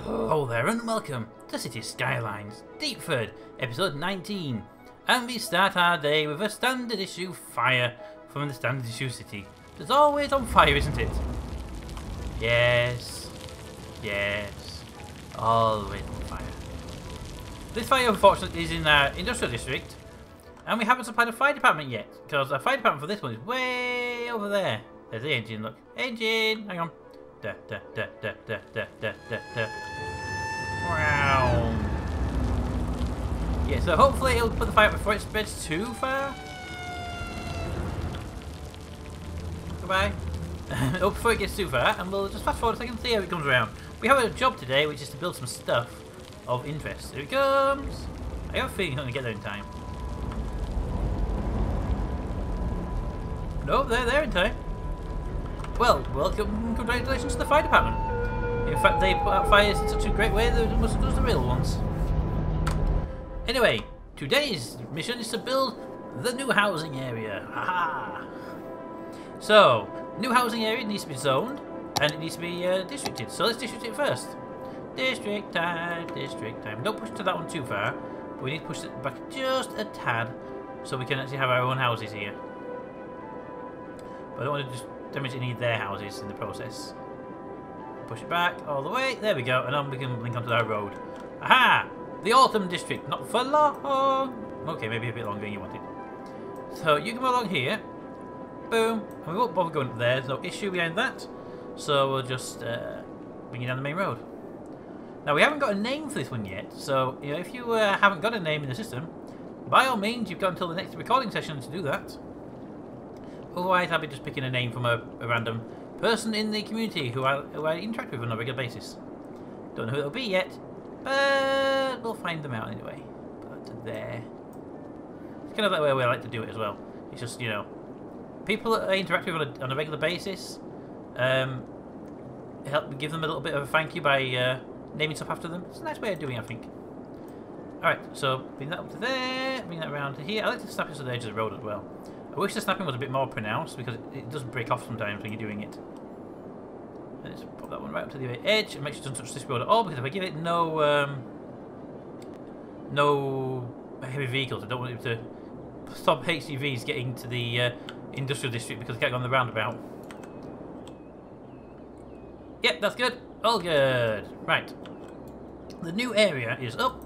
Hello there and welcome to City Skylines, Deepford, episode 19. And we start our day with a standard issue fire from the standard issue city. It's always on fire, isn't it? Yes. Yes. Always on fire. This fire, unfortunately, is in our industrial district. And we haven't supplied a fire department yet. Because our fire department for this one is way over there. There's the engine, look. Engine! Hang on. Da, da, da, da, da, da, da, da, da. Wow. Yeah, so hopefully it'll put the fire out before it spreads too far. Goodbye. Before it gets too far, and we'll just fast forward a second and see how it comes around. We have a job today, which is to build some stuff of interest. Here it comes. I have a feeling it's not going to get there in time. No, they're there in time. Well, welcome, congratulations to the fire department. In fact, they put out fires in such a great way that it must have done the real ones. Anyway, today's mission is to build the new housing area. Haha! So, new housing area needs to be zoned, and it needs to be districted. So let's district it first. District time, district time. Don't push to that one too far. But we need to push it back just a tad, so we can actually have our own houses here. But I don't want to just damage any of their houses in the process. Push it back all the way. There we go. And then we can link onto our road. Aha! The autumn district. Not for long. Okay, maybe a bit longer than you wanted. So you can go along here. Boom. And we won't bother going up there. There's no issue behind that. So we'll just bring you down the main road. Now we haven't got a name for this one yet. So you know, if you haven't got a name in the system, by all means, you've got until the next recording session to do that. Otherwise, I'll be just picking a name from a random person in the community who I interact with on a regular basis. Don't know who it'll be yet, but we'll find them out anyway. Put that to there. It's kind of that way I like to do it as well. It's just, you know, people that I interact with on a regular basis, help give them a little bit of a thank you by naming stuff after them. It's a nice way of doing it, I think. Alright, so bring that up to there, bring that around to here. I like to snap it to the edge of the road as well. I wish the snapping was a bit more pronounced because it does break off sometimes when you're doing it. Let's put that one right up to the edge and make sure it doesn't touch this road at all, because if I give it no heavy vehicles, I don't want it to stop HCVs getting to the industrial district because they can't go on the roundabout. Yep, that's good. All good. Right. The new area is up.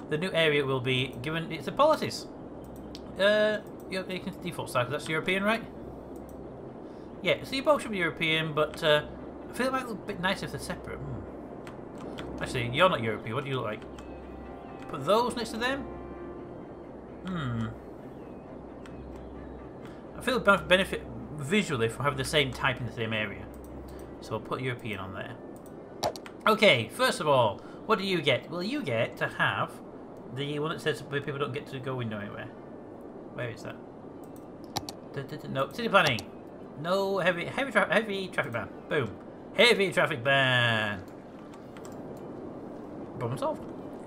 The new area will be given its policies. You can default style because that's European, right? Yeah, so you both should be European, but I feel it might look a bit nicer if they're separate. Actually, you're not European. What do you look like? Put those next to them? I feel the benefit visually from having the same type in the same area. So I'll put European on there. Okay, first of all, what do you get? Well, you get to have the one that says where people don't get to go window anywhere. Where is that? No, city planning. No heavy traffic ban. Boom. Heavy traffic ban. Problem solved.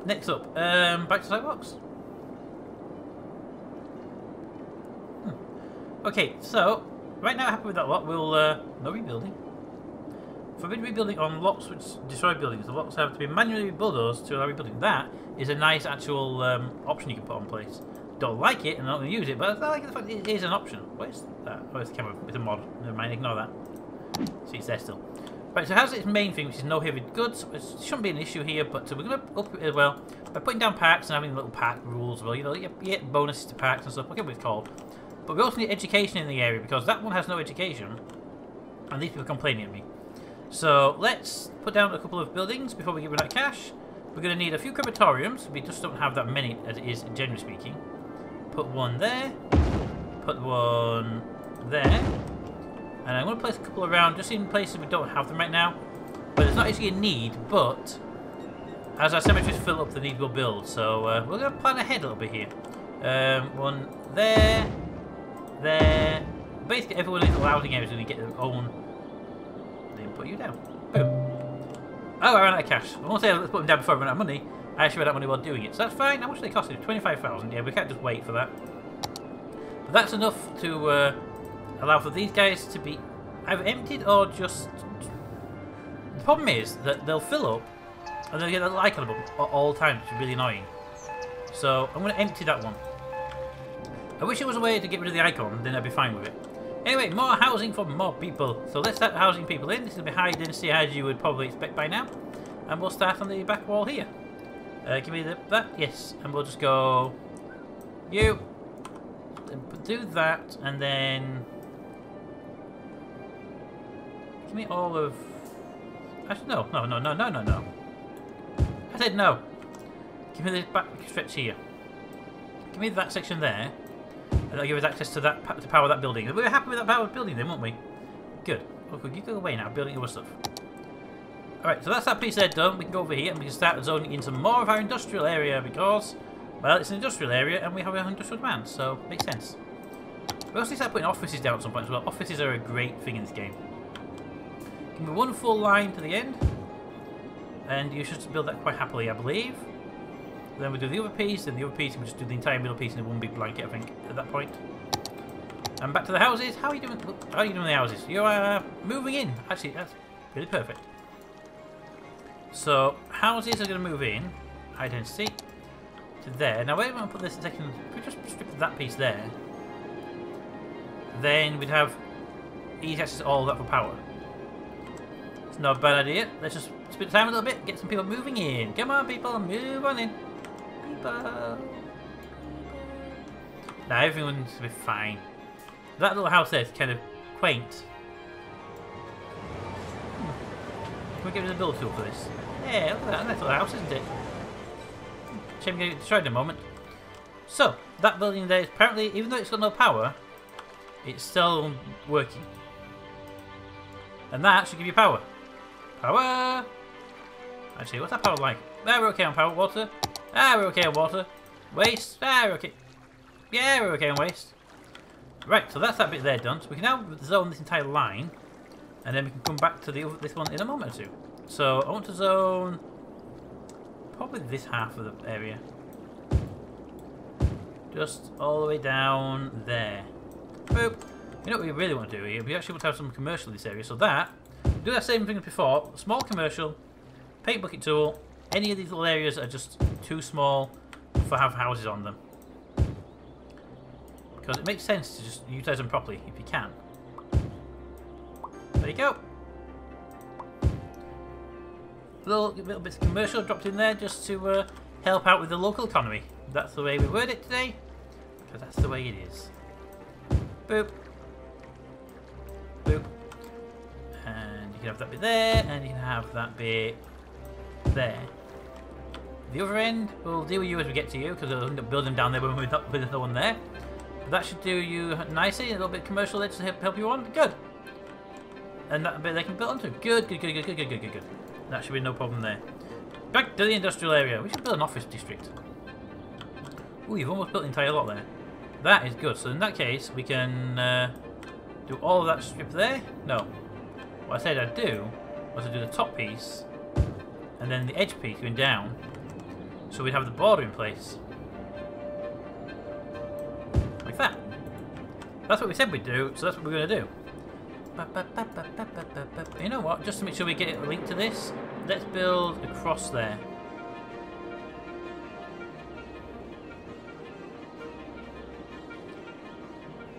Next up, back to sidewalks. Okay, so right now, happy with that lot. We'll no rebuilding. Forbid rebuilding on lots which destroy buildings. The lots have to be manually bulldozed to allow rebuilding. That is a nice actual option you can put on place. Don't like it and I'm not going to use it, but I like the fact it is an option. What is that? Oh, it's the camera with a mod. Never mind, ignore that. See, it's there still. Right, so it has its main thing, which is no heavy goods. It shouldn't be an issue here, but we're going to up it as well by putting down parks and having little park rules. Well, you know, you get bonuses to parks and stuff. I forget what it's called. But we also need education in the area because that one has no education, and these people are complaining at me. So let's put down a couple of buildings before we give it that cash. We're going to need a few crematoriums. We just don't have that many as it is, generally speaking. Put one there, put one there, and I'm going to place a couple around just in places we don't have them right now. But there's not actually a need, but as our cemeteries fill up, the need will build. So we're going to plan ahead a little bit here. One there, there. Basically, everyone in the housing area is going to get their own. Then put you down. Boom. Oh, I ran out of cash. I won't say let's put them down before I run out of money. I actually ran out of money while doing it, so that's fine. How much do they cost? 25,000. Yeah, we can't just wait for that. But that's enough to allow for these guys to be either emptied or just... The problem is that they'll fill up And then I get that little icon above all the time, which is really annoying. So I'm going to empty that one. I wish there was a way to get rid of the icon, then I'd be fine with it. Anyway, more housing for more people. So let's start housing people in. This is going to be high density as you would probably expect by now. And we'll start on the back wall here. Give me that, yes. And we'll just go... You. Do that, and then... Give me all of... Actually, no. I said no. Give me this back stretch here. Give me that section there. And that'll give us access to that to power that building. We were happy with that powered building then, weren't we? Good. Okay, you go away now, building your stuff. Alright, so that's that piece there done. We can go over here and we can start zoning into more of our industrial area because, well, it's an industrial area and we have an industrial demand, so it makes sense. We also need to start putting offices down at some point as well. Offices are a great thing in this game. Give me one full line to the end. And you should build that quite happily, I believe. Then we do the other piece, and the other piece, and we just do the entire middle piece in one big blanket, I think, at that point. And back to the houses. How are you doing? How are you doing the houses? You are moving in. Actually, that's really perfect. So houses are going to move in. Identity to there. Now, where do I want to put this second? If we just strip that piece there, then we'd have easy access to all of that for power. It's not a bad idea. Let's just spend time a little bit, get some people moving in. Come on, people, move on in. People. Now everyone's going to be fine. That little house there is kind of quaint. Can we get rid of the build tool for this? Yeah, look at that. Nice little house, isn't it? Shame we get destroyed in a moment. So, that building there is apparently, even though it's got no power, it's still working. And that should give you power. Power! Actually, what's that power like? Ah, we're okay on power. Water? Ah, we're okay on water. Waste? Ah, we're okay. Yeah, we're okay on waste. Right, so that's that bit there done. So we can now zone this entire line. And then we can come back to this one in a moment or two. So I want to zone probably this half of the area. Just all the way down there. Boop. You know what we really want to do here? We actually want to have some commercial in this area. So that, do that same thing as before. Small commercial, paint bucket tool. Any of these little areas are just too small for have houses on them. Because it makes sense to just utilize them properly if you can. There you go. Little bits of commercial dropped in there just to help out with the local economy. That's the way we word it today. Because that's the way it is. Boop. Boop. And you can have that bit there, and you can have that bit there. The other end, we'll deal with you as we get to you, because we'll end up building them down there when we're not with no one there. But that should do you nicely, a little bit commercial there to help you on. Good. And that bit they can build onto. Good. That should be no problem there. Back to the industrial area. We should build an office district. Ooh, you've almost built the entire lot there. That is good. So in that case, we can do all of that strip there. No. What I said I'd do was to do the top piece and then the edge piece going down. So we'd have the border in place. Like that. That's what we said we'd do, so that's what we're going to do. You know what? Just to make sure we get it linked to this, let's build across there.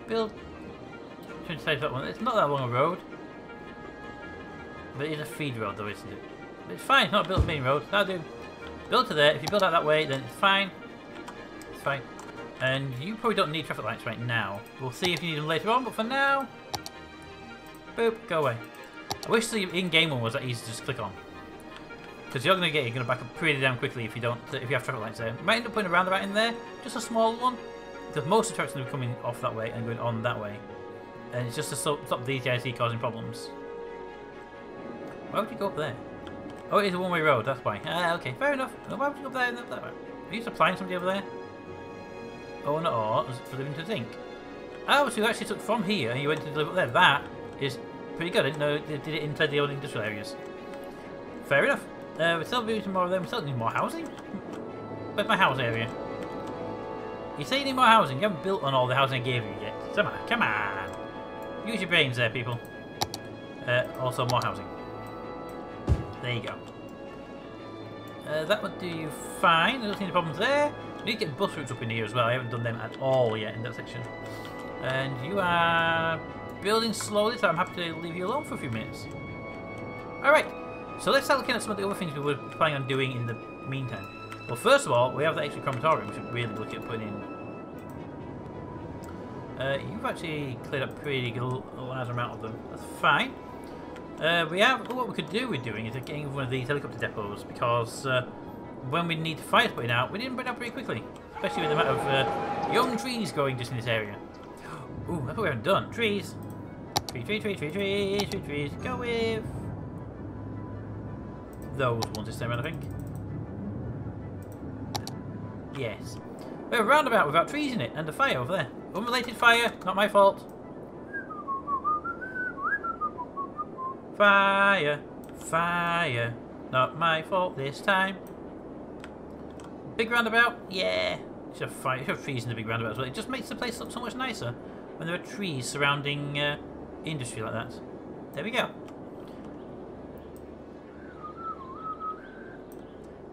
Build. Trying to save that one. It's not that long a road, but it is a feed road, though, isn't it? But it's fine. It's not a built main road. That'll do. Build to there. If you build out that way, then it's fine. It's fine. And you probably don't need traffic lights right now. We'll see if you need them later on, but for now. Boop, go away. I wish the in-game one was that easy to just click on. Because you're going to back up pretty damn quickly if you have traffic lights there. You might end up putting a roundabout in there, just a small one. Because most of the traffic's going to be coming off that way and going on that way. And it's just to stop these guys causing problems. Why would you go up there? Oh, it is a one-way road, that's why. Okay, fair enough. No, why would you go up there and that way? Are you supplying somebody over there? Oh, no, for them to think. Oh, so you actually took from here and you went to deliver up there. That is pretty good. I didn't know they did it inside the old industrial areas. Fair enough. We're still building more of them. We still need more housing. Where's my house area? You say you need more housing. You haven't built on all the housing I gave you yet. Come on, come on. Use your brains there, people. Also, more housing. There you go. That would do you fine. I don't see any problems there. We need to get bus routes up in here as well. I haven't done them at all yet in that section. And you are building slowly, so I'm happy to leave you alone for a few minutes. Alright, so let's start looking at some of the other things we were planning on doing in the meantime. Well, first of all, we have the extra crematorium, we should really look at putting in. You've actually cleared up pretty good, a large amount of them. That's fine. We have, what we could do with doing is getting one of these helicopter depots, because when we need fires putting out, we didn't put it out pretty quickly. Especially with the amount of young trees growing just in this area. Ooh, that's what we haven't done. Trees. Trees. Go with those ones this time around, I think. Yes. We have a roundabout without trees in it, and a fire over there. Unrelated fire, not my fault. Fire, not my fault this time. Big roundabout, yeah. Should have fire, should have trees in the big roundabout as well. It just makes the place look so much nicer when there are trees surrounding industry like that. There we go.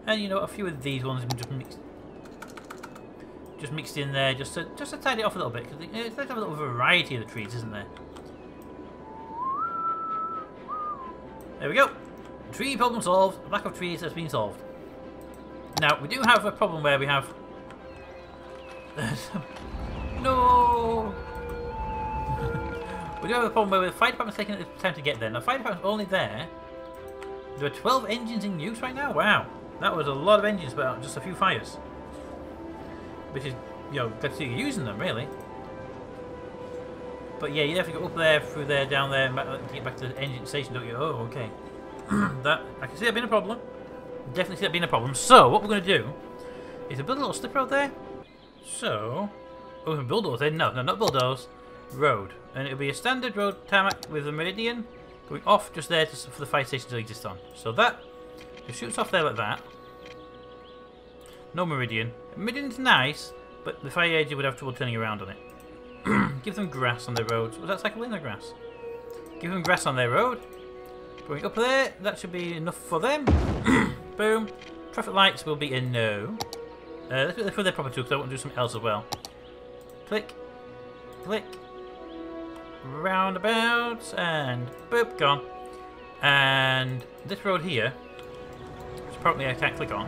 And you know, a few of these ones have been just mixed in there, just to tidy it off a little bit, because it's nice to have a little variety of the trees, isn't there? There we go. Tree problem solved. Lack of trees has been solved. Now we do have a problem where we have no. We do have a problem where the fire department's taking the time to get there. Now, the fire department's only there. There are 12 engines in use right now. Wow, that was a lot of engines, but just a few fires. Which is, you know, good to see you using them, really. But yeah, you have to go up there, through there, down there, and back, to get back to the engine station, don't you? Oh, okay. That, I can see that being a problem. Definitely see that being a problem. So, what we're going to do is build a little slip road there. So, oh, we can bulldoze there. No, not bulldoze. Road. And it'll be a standard road tarmac with a meridian going off just there for the fire station to exist on. So that, it shoots off there like that. No meridian. Meridian's nice, but the fire agent would have trouble turning around on it. Give them grass on their roads. Was that cycling or grass? Give them grass on their road. Going up there, that should be enough for them. Boom. Traffic lights will be a no. Let's put them for their proper too, because I want to do something else as well. Click. Click. Roundabouts, and boop, gone. And this road here, which probably I can't click on.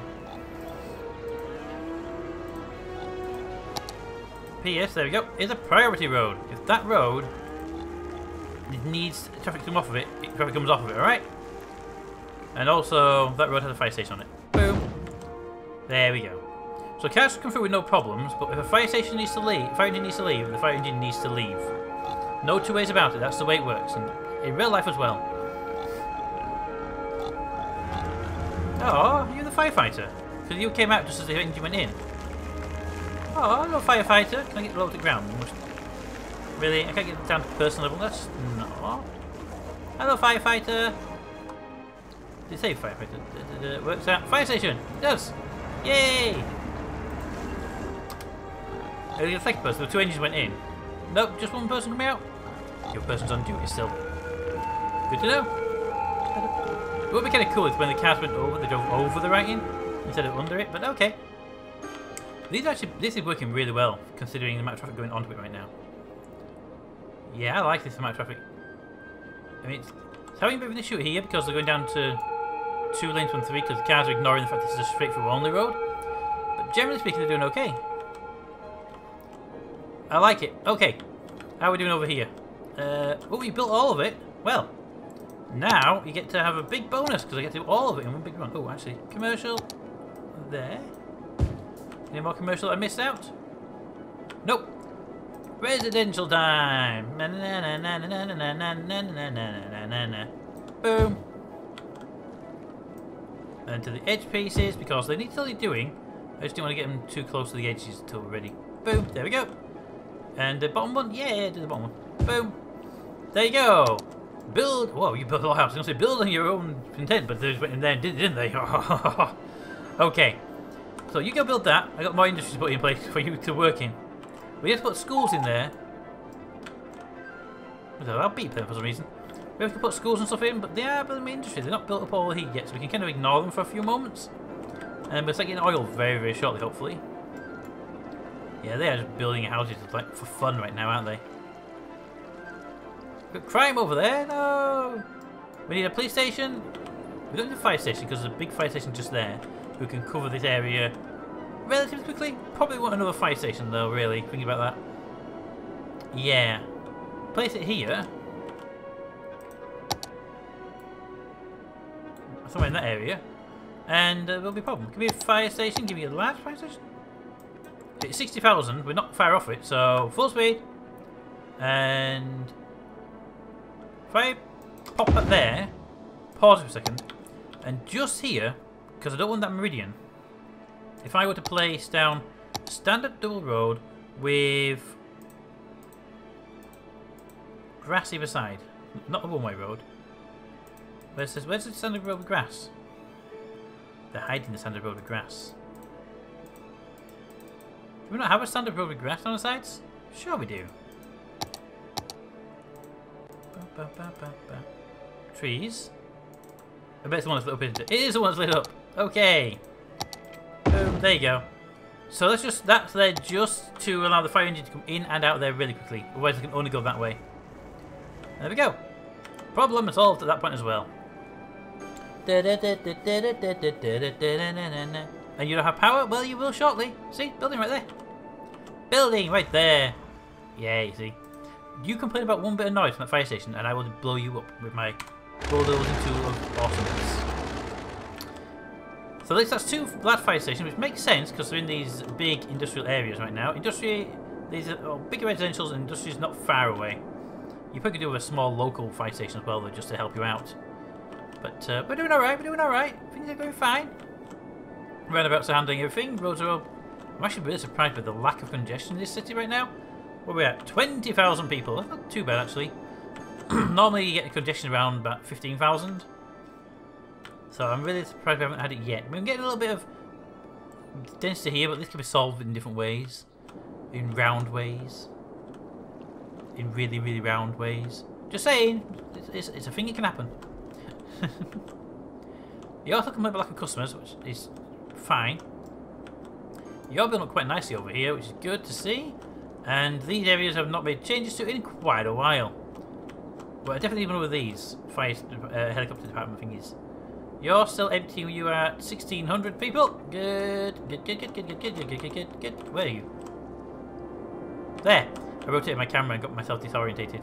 PS, there we go, is a priority road. If that road needs traffic to come off of it, traffic comes off of it, alright? And also, that road has a fire station on it. Boom. There we go. So cars can come through with no problems, but if a fire station needs to leave, fire engine needs to leave, the fire engine needs to leave. No two ways about it, that's the way it works, and in real life as well. Oh, you're the firefighter. Because you came out just as the engine went in. Oh, hello firefighter. Can I get low to the ground? Really? I can't get down to personal level? That's... no. Hello firefighter. Did it say firefighter? It works out. Fire station! It does! Yay! The second person, the two engines went in. Nope, just one person coming out. Your person's on duty still. Good to know. It would be kind of cool if when the cars went over, they drove over the writing instead of under it, but okay. This is working really well, considering the amount of traffic going onto it right now. Yeah, I like this amount of traffic. I mean, it's having a bit of an issue here because they're going down to 2 lanes from 3 because the cars are ignoring the fact this is a straight through only road. But generally speaking, they're doing okay. I like it. Okay, how are we doing over here? Oh, you built all of it? Well, now you get to have a big bonus because I get to do all of it in one big run. Oh, actually, commercial there. Any more commercial I missed out? Nope. Residential time. Boom. And to the edge pieces because they need to be doing. I just don't want to get them too close to the edges until we're ready. Boom. There we go. And the bottom one, yeah, do the bottom one. Boom. There you go. Build. Whoa, you built a whole house. I was going to say build on your own content, but they just went in there and did it, didn't they? Okay. So you go build that. I got more industries to put in place for you to work in. We have to put schools in there. I'll beep them for some reason. We have to put schools and stuff in, but they are building industries. They're not built up all the heat yet, so we can kind of ignore them for a few moments. And we'll start getting oil very, very shortly, hopefully. Yeah, they are just building houses like for fun right now, aren't they? Got crime over there? No! We need a police station. We don't need a fire station because there's a big fire station just there who can cover this area relatively quickly. Probably want another fire station though, really, thinking about that. Yeah. Place it here. Somewhere in that area. And there'll be a problem. Give me a fire station. Give me a large fire station. It's 60,000. We're not far off it. So, full speed. And if I pop that there, pause for a second, and just here, because I don't want that meridian, if I were to place down standard double road with grass either side, not a one-way road. Where's the standard road with grass? They're hiding the standard road with grass. Do we not have a standard road with grass on the sides? Sure we do. Trees. I bet it's the one that's lit up, isn't it? It is the one that's lit up. Okay. Boom. There you go. So that's there just to allow the fire engine to come in and out there really quickly. Otherwise, it can only go that way. There we go. Problem solved at that point as well. And you don't have power? Well, you will shortly. See? Building right there. Building right there. Yeah, you see. You complain about one bit of noise from that fire station and I will blow you up with my bulldozing tool of awesomeness. So that's two large fire stations, which makes sense because they're in these big industrial areas right now. These are big residentials and industries not far away. You probably could do with a small local fire station as well, though, just to help you out. But we're doing alright, we're doing alright. Things are going fine. Roundabouts are handling everything. Roads are up. I'm actually really surprised by the lack of congestion in this city right now. Where are we at? 20,000 people. That's not too bad, actually. Normally you get congestion around about 15,000. So I'm really surprised we haven't had it yet. We're getting a little bit of density here, but this can be solved in different ways. In round ways. In really, really round ways. Just saying, it's a thing that can happen. You also complain about lack of customers, which is fine. You're building up quite nicely over here, which is good to see. And these areas have not made changes to in quite a while. But I definitely need one of these fire helicopter department thingies. You're still empty. You are at 1,600 people. Good. Good. Where are you? There. I rotated my camera and got myself disorientated.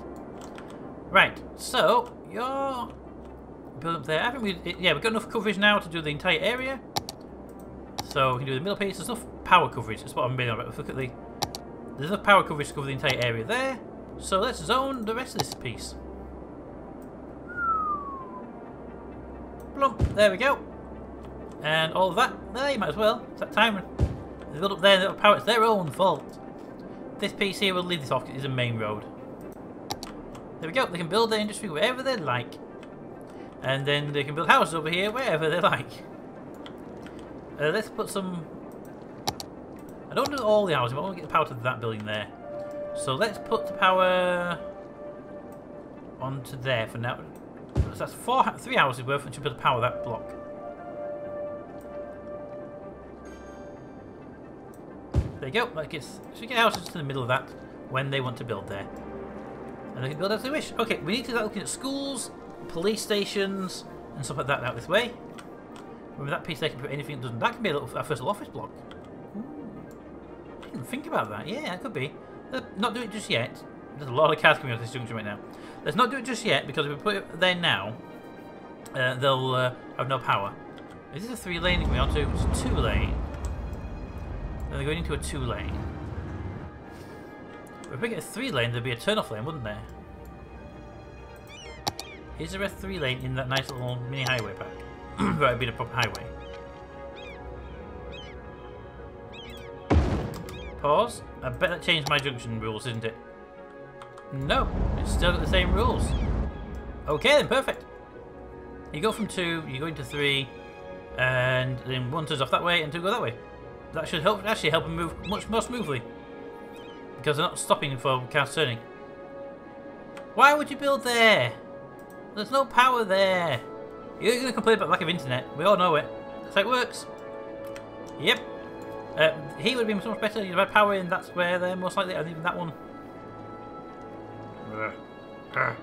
Right. So you're building up there. I think we've got enough coverage now to do the entire area. So we can do the middle piece. There's enough power coverage. That's what I'm being about. Look at there's enough power coverage to cover the entire area there. So let's zone the rest of this piece. Plump. There we go. And all of that. There, you might as well. It's that time. They build up there, little power. It's their own fault. This piece here, we'll leave this off because it's a main road. There we go. They can build their industry wherever they like. And then they can build houses over here wherever they like. Let's put some... I don't do all the houses, but I want to get the power to that building there. So let's put the power onto there for now. So that's 3 houses worth, and should put the power that block. There you go. Should get houses to the middle of that when they want to build there, and they can build as they wish. Okay, we need to start looking at schools, police stations, and stuff like that out this way. With that piece, they can put anything that doesn't. That can be a first office block. I didn't think about that. Yeah, that could be. Let's not do it just yet. There's a lot of cars coming out of this junction right now. Let's not do it just yet, because if we put it there now, they'll have no power. Is this a 3-lane they're going on to? It's a 2-lane. Then they're going into a 2-lane. If we get a 3-lane, there'd be a turn-off lane, wouldn't there? Is there a 3-lane in that nice little mini highway pack? Right, it'd be a proper highway. Pause. I bet that changed my junction rules, isn't it? No, it's still got the same rules. Okay then, perfect. You go from 2, you go into 3, and then 1 turns off that way and 2 go that way. That should actually help them move much more smoothly. Because they're not stopping for cars turning. Why would you build there? There's no power there. You're going to complain about lack of internet. We all know it. That's how it works. Yep. He would have been so much better. You'd have had power in that square there, most likely, and even that one. Why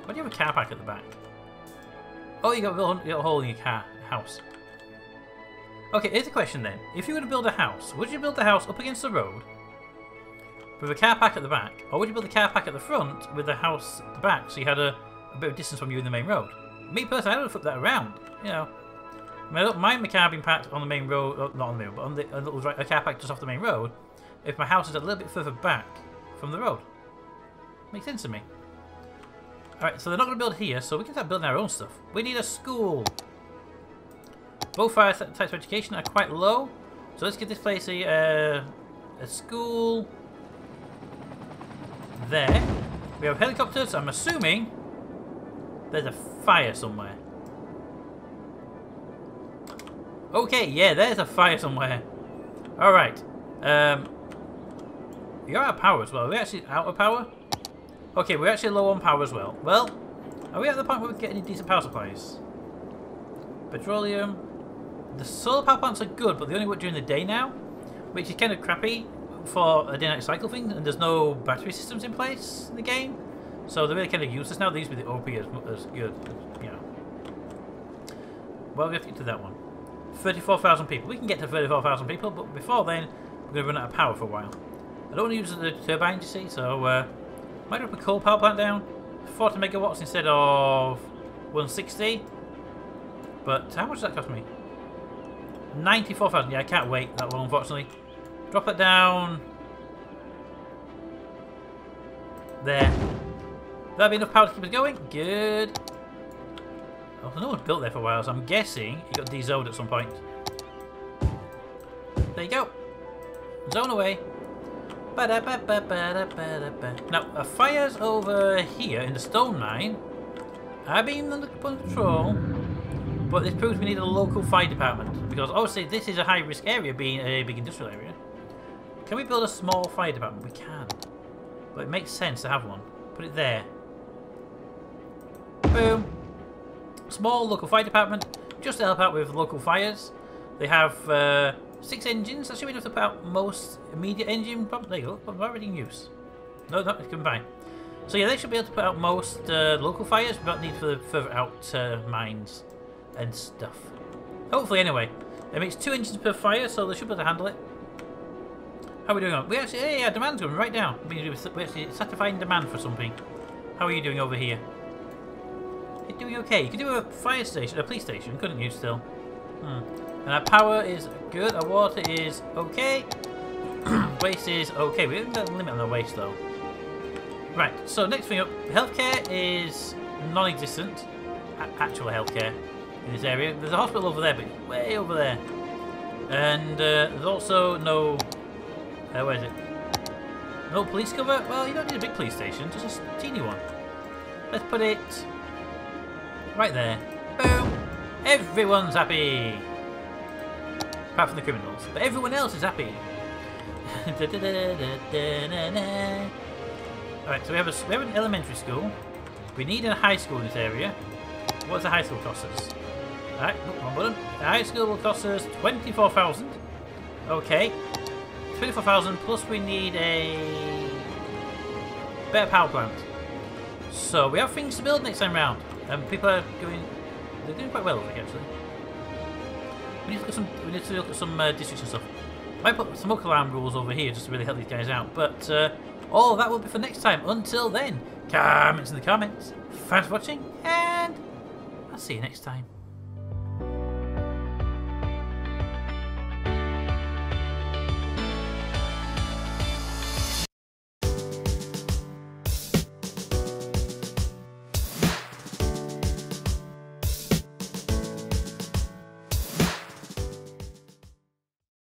do you have a car park at the back? Oh, you got a hole in your house. Okay, here's the question then. If you were to build a house, would you build the house up against the road with a car park at the back, or would you build a car park at the front with the house at the back, so you had a bit of distance from you in the main road? Me personally, I would flip that around. You know, I mean, I don't mind my car being parked on the main road, not on the main road, but on a car park just off the main road. If my house is a little bit further back from the road, makes sense to me. All right, so they're not going to build here, so we can start building our own stuff. We need a school. Both fire types of education are quite low, so let's give this place a school. There. We have helicopters, so I'm assuming there's a fire somewhere. Okay, yeah, there's a fire somewhere. Alright. You're out of power as well. Are we actually out of power? Okay, we're actually low on power as well. Well, are we at the point where we can get any decent power supplies? Petroleum. The solar power plants are good, but they only work during the day now, which is kind of crappy for a day-night cycle thing, and there's no battery systems in place in the game, so they're really kind of useless now. They used to be the OP as good, you know. Well, we have to get to that one. 34,000 people. We can get to 34,000 people, but before then, we're going to run out of power for a while. I don't want to use the turbine, you see, so might drop a coal power plant down. 40 megawatts instead of 160. But how much does that cost me? 94,000. Yeah, I can't wait that long, unfortunately. Drop it down. There. That'll be enough power to keep us going. Good. Oh, no one's built there for a while, so I'm guessing it got de-zoned at some point. There you go. Zone away. Now, fires over here in the stone mine are being under control, but this proves we need a local fire department, because obviously this is a high-risk area, being a big industrial area. Can we build a small fire department? We can. But it makes sense to have one. Put it there. Boom. Small local fire department, just to help out with local fires. They have 6 engines. That should be enough to put out most immediate engine. There you go. Already in use. No, it's combined. So yeah, they should be able to put out most local fires without need for the further out mines and stuff. Hopefully, anyway. I mean, it's 2 engines per fire, so they should be able to handle it. How are we doing on? We actually, yeah, demand's going right down. We're actually satisfying demand for something. How are you doing over here? You're doing okay. You could do a fire station, a police station, couldn't you still? And our power is good, our water is okay. Waste is okay. We haven't got a limit on our waste though. Right, so next thing up, healthcare is non-existent. Actual healthcare in this area. There's a hospital over there, but it's way over there. And there's also no... where is it? No police cover? Well, you don't need a big police station, just a teeny one. Let's put it right there. Boom! Everyone's happy! Apart from the criminals. But everyone else is happy. Alright, so we have an elementary school. We need a high school in this area. What does the high school cost us? Alright, one button. The high school will cost us 24,000. Okay. 24,000 plus we need a better power plant. So we have things to build next time round. And people are they're doing quite well over here actually. We need to look at some districts and stuff. I might put smoke alarm rules over here just to really help these guys out. But all that will be for next time. Until then, comments in the comments. Thanks for watching, and I'll see you next time.